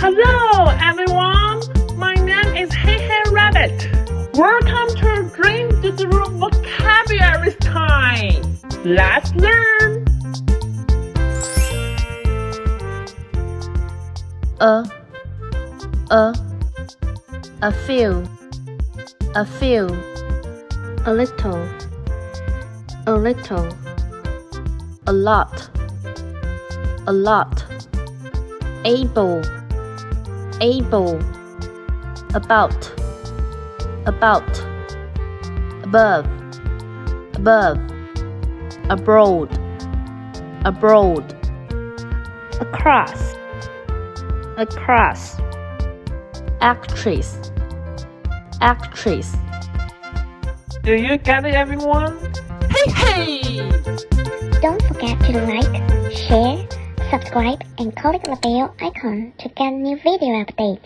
Hello everyone, my name is Hei-Hei Rabbit. Welcome to Dream DODOZOO vocabulary time. Let's learn. A few, a little, a lot, able, about, above, abroad, across, actress. Do you get it everyone? Hey! Don't forget to like, share, subscribe and click the bell icon to get new video updates.